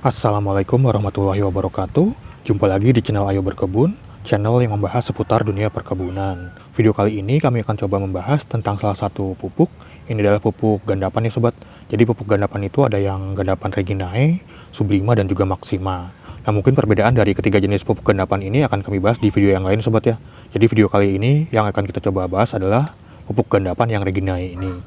Assalamualaikum warahmatullahi wabarakatuh. Jumpa lagi di channel Ayo Berkebun, channel yang membahas seputar dunia perkebunan. Video kali ini kami akan coba membahas tentang salah satu pupuk. Ini adalah pupuk gandapan ya sobat. Jadi pupuk gandapan itu ada yang gandapan Reginae, Sublima dan juga Maxima. Nah mungkin perbedaan dari ketiga jenis pupuk gandapan ini akan kami bahas di video yang lain sobat ya. Jadi video kali ini yang akan kita coba bahas adalah pupuk gandapan yang Reginae ini.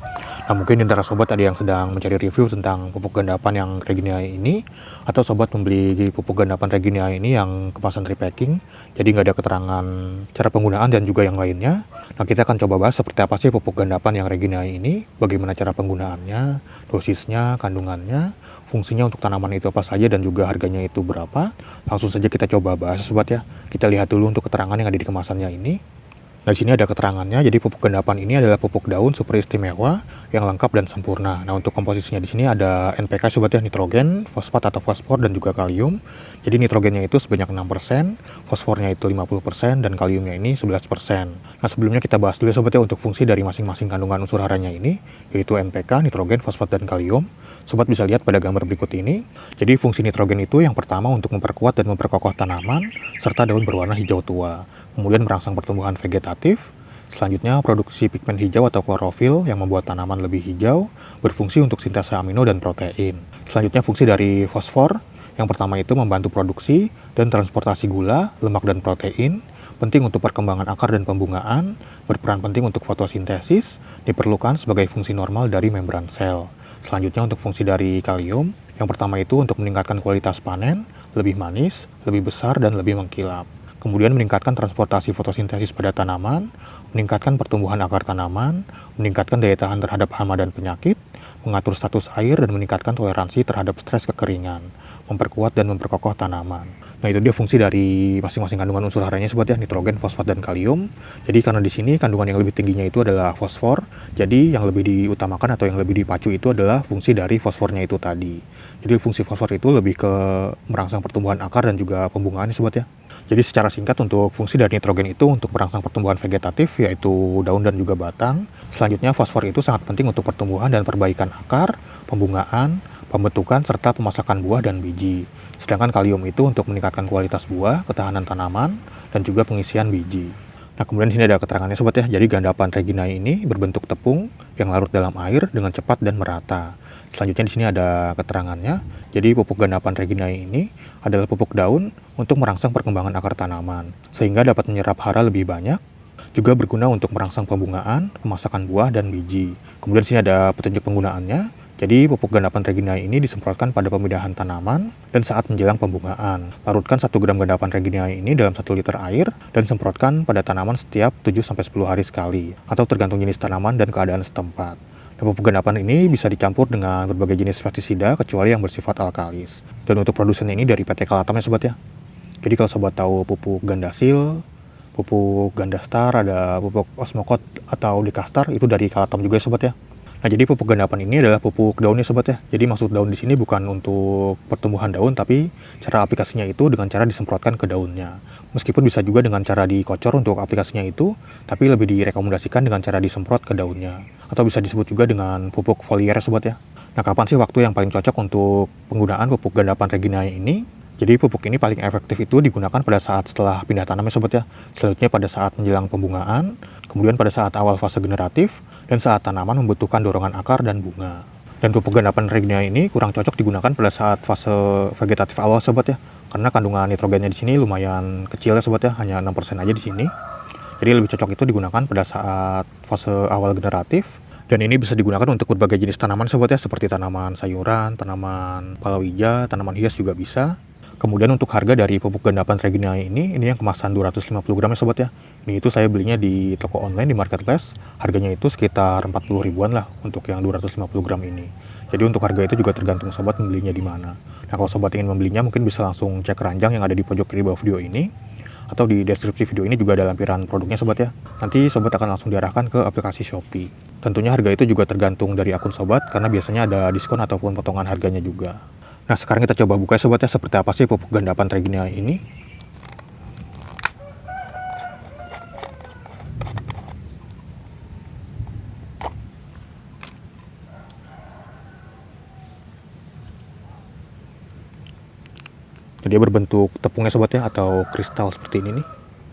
Nah mungkin di antara sobat ada yang sedang mencari review tentang pupuk gandapan yang Reginae ini, atau sobat membeli pupuk gandapan Reginae ini yang kemasan repacking, jadi nggak ada keterangan cara penggunaan dan juga yang lainnya. Nah kita akan coba bahas seperti apa sih pupuk gandapan yang Reginae ini, bagaimana cara penggunaannya, dosisnya, kandungannya, fungsinya untuk tanaman itu apa saja, dan juga harganya itu berapa. Langsung saja kita coba bahas sobat ya. Kita lihat dulu untuk keterangan yang ada di kemasannya ini. Nah, di sini ada keterangannya. Jadi pupuk gandapan ini adalah pupuk daun super istimewa yang lengkap dan sempurna. Nah, untuk komposisinya di sini ada NPK sobat ya, nitrogen, fosfat atau fosfor dan juga kalium. Jadi nitrogennya itu sebanyak 6%, fosfornya itu 50% dan kaliumnya ini 11%. Nah, sebelumnya kita bahas dulu sobat ya untuk fungsi dari masing-masing kandungan unsur haranya ini, yaitu NPK, nitrogen, fosfat dan kalium. Sobat bisa lihat pada gambar berikut ini. Jadi fungsi nitrogen itu yang pertama untuk memperkuat dan memperkokoh tanaman serta daun berwarna hijau tua. Kemudian merangsang pertumbuhan vegetatif. Selanjutnya produksi pigmen hijau atau klorofil yang membuat tanaman lebih hijau, berfungsi untuk sintesa amino dan protein. Selanjutnya fungsi dari fosfor, yang pertama itu membantu produksi dan transportasi gula, lemak dan protein, penting untuk perkembangan akar dan pembungaan, berperan penting untuk fotosintesis, diperlukan sebagai fungsi normal dari membran sel. Selanjutnya untuk fungsi dari kalium, yang pertama itu untuk meningkatkan kualitas panen, lebih manis, lebih besar dan lebih mengkilap. Kemudian meningkatkan transportasi fotosintesis pada tanaman, meningkatkan pertumbuhan akar tanaman, meningkatkan daya tahan terhadap hama dan penyakit, mengatur status air dan meningkatkan toleransi terhadap stres kekeringan, memperkuat dan memperkokoh tanaman. Nah itu dia fungsi dari masing-masing kandungan unsur haranya sobat ya, nitrogen, fosfat dan kalium. Jadi karena di sini kandungan yang lebih tingginya itu adalah fosfor, jadi yang lebih diutamakan atau yang lebih dipacu itu adalah fungsi dari fosfornya itu tadi. Jadi fungsi fosfor itu lebih ke merangsang pertumbuhan akar dan juga pembungaan sobat ya. Jadi secara singkat untuk fungsi dari nitrogen itu untuk merangsang pertumbuhan vegetatif yaitu daun dan juga batang. Selanjutnya fosfor itu sangat penting untuk pertumbuhan dan perbaikan akar, pembungaan, pembentukan serta pemasakan buah dan biji. Sedangkan kalium itu untuk meningkatkan kualitas buah, ketahanan tanaman, dan juga pengisian biji. Nah kemudian di sini ada keterangannya sobat ya. Jadi gandapan Reginae ini berbentuk tepung yang larut dalam air dengan cepat dan merata. Selanjutnya di sini ada keterangannya. Jadi pupuk gandapan Reginae ini adalah pupuk daun untuk merangsang perkembangan akar tanaman, sehingga dapat menyerap hara lebih banyak, juga berguna untuk merangsang pembungaan, pemasakan buah dan biji. Kemudian di sini ada petunjuk penggunaannya. Jadi pupuk gandapan Reginae ini disemprotkan pada pemindahan tanaman dan saat menjelang pembungaan. Larutkan 1 gram gandapan Reginae ini dalam 1 liter air dan semprotkan pada tanaman setiap 7-10 hari sekali, atau tergantung jenis tanaman dan keadaan setempat. Dan pupuk gandapan ini bisa dicampur dengan berbagai jenis pestisida kecuali yang bersifat alkalis. Dan untuk produsennya ini dari PT Kalatam ya sobat ya. Jadi kalau sobat tahu pupuk Gandasil, pupuk Gandastar, ada pupuk Osmokot atau Dikastar, itu dari Kalatam juga ya sobat ya. Nah jadi pupuk gandapan ini adalah pupuk daunnya sobat ya. Jadi maksud daun di sini bukan untuk pertumbuhan daun, tapi cara aplikasinya itu dengan cara disemprotkan ke daunnya. Meskipun bisa juga dengan cara dikocor untuk aplikasinya itu, tapi lebih direkomendasikan dengan cara disemprot ke daunnya. Atau bisa disebut juga dengan pupuk foliar sobat ya. Nah kapan sih waktu yang paling cocok untuk penggunaan pupuk gandapan Reginae ini? Jadi pupuk ini paling efektif itu digunakan pada saat setelah pindah tanam ya sobat ya. Selanjutnya pada saat menjelang pembungaan, kemudian pada saat awal fase generatif, dan saat tanaman membutuhkan dorongan akar dan bunga. Dan pupuk gandapan Reginae ini kurang cocok digunakan pada saat fase vegetatif awal sobat ya. Karena kandungan nitrogennya di sini lumayan kecil ya sobat ya, hanya 6% aja di sini. Jadi lebih cocok itu digunakan pada saat fase awal generatif. Dan ini bisa digunakan untuk berbagai jenis tanaman sobat ya, seperti tanaman sayuran, tanaman palawija, tanaman hias juga bisa. Kemudian untuk harga dari pupuk gandapan Reginae ini yang kemasan 250 gram ya sobat ya. Ini itu saya belinya di toko online di marketplace, harganya itu sekitar 40 ribuan lah untuk yang 250 gram ini. Jadi untuk harga itu juga tergantung sobat membelinya di mana. Nah kalau sobat ingin membelinya mungkin bisa langsung cek keranjang yang ada di pojok kiri bawah video ini, atau di deskripsi video ini juga ada lampiran produknya sobat ya. Nanti sobat akan langsung diarahkan ke aplikasi Shopee. Tentunya harga itu juga tergantung dari akun sobat, karena biasanya ada diskon ataupun potongan harganya juga. Nah sekarang kita coba buka sobat ya, seperti apa sih pupuk gandapan Reginae ini. Dia berbentuk tepungnya sobat ya, atau kristal seperti ini nih,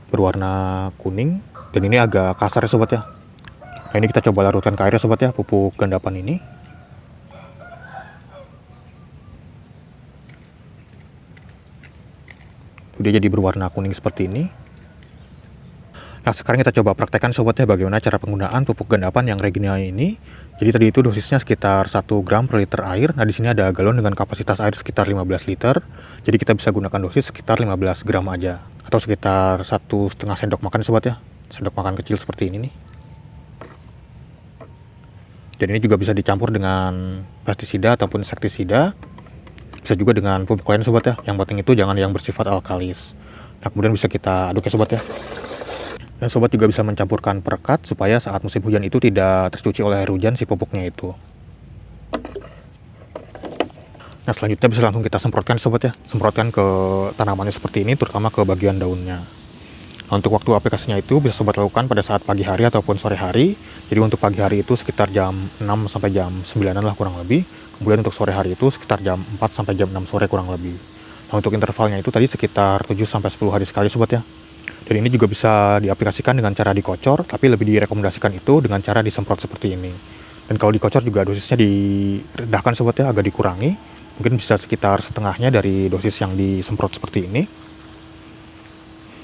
berwarna kuning, dan ini agak kasar ya sobat ya. Nah ini kita coba larutkan ke air ya sobat ya, pupuk gandapan ini. Dia jadi berwarna kuning seperti ini. Nah sekarang kita coba praktekkan sobat ya, bagaimana cara penggunaan pupuk gandapan yang Regina ini. Jadi tadi itu dosisnya sekitar 1 gram per liter air. Nah di sini ada galon dengan kapasitas air sekitar 15 liter. Jadi kita bisa gunakan dosis sekitar 15 gram aja, atau sekitar 1,5 sendok makan sobat ya, sendok makan kecil seperti ini nih. Dan ini juga bisa dicampur dengan pestisida ataupun insektisida. Bisa juga dengan pupuk lain sobat ya. Yang penting itu jangan yang bersifat alkalis. Nah kemudian bisa kita aduk ya sobat ya. Dan sobat juga bisa mencampurkan perekat supaya saat musim hujan itu tidak tercuci oleh air hujan si pupuknya itu. Nah selanjutnya bisa langsung kita semprotkan sobat ya. Semprotkan ke tanamannya seperti ini, terutama ke bagian daunnya. Nah, untuk waktu aplikasinya itu bisa sobat lakukan pada saat pagi hari ataupun sore hari. Jadi untuk pagi hari itu sekitar jam 6 sampai jam 9 lah kurang lebih. Kemudian untuk sore hari itu sekitar jam 4 sampai jam 6 sore kurang lebih. Nah untuk intervalnya itu tadi sekitar 7 sampai 10 hari sekali sobat ya. Dan ini juga bisa diaplikasikan dengan cara dikocor, tapi lebih direkomendasikan itu dengan cara disemprot seperti ini. Dan kalau dikocor juga dosisnya direndahkan sobat ya, agak dikurangi. Mungkin bisa sekitar setengahnya dari dosis yang disemprot seperti ini.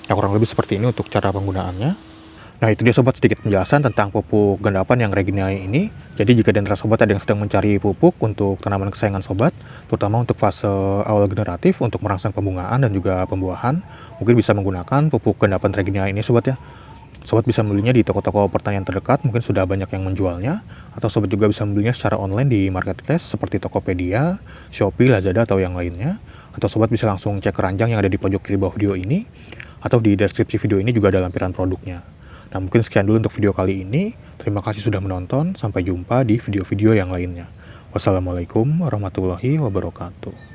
Ya kurang lebih seperti ini untuk cara penggunaannya. Nah itu dia sobat sedikit penjelasan tentang pupuk gandapan yang Regina ini. Jadi jika di antara sobat ada yang sedang mencari pupuk untuk tanaman kesayangan sobat, terutama untuk fase awal generatif untuk merangsang pembungaan dan juga pembuahan, mungkin bisa menggunakan pupuk gandapan Regina ini sobat ya. Sobat bisa membelinya di toko-toko pertanian terdekat, mungkin sudah banyak yang menjualnya, atau sobat juga bisa membelinya secara online di marketplace seperti Tokopedia, Shopee, Lazada, atau yang lainnya. Atau sobat bisa langsung cek keranjang yang ada di pojok kiri bawah video ini, atau di deskripsi video ini juga ada lampiran produknya. Nah mungkin sekian dulu untuk video kali ini. Terima kasih sudah menonton. Sampai jumpa di video-video yang lainnya. Wassalamualaikum warahmatullahi wabarakatuh.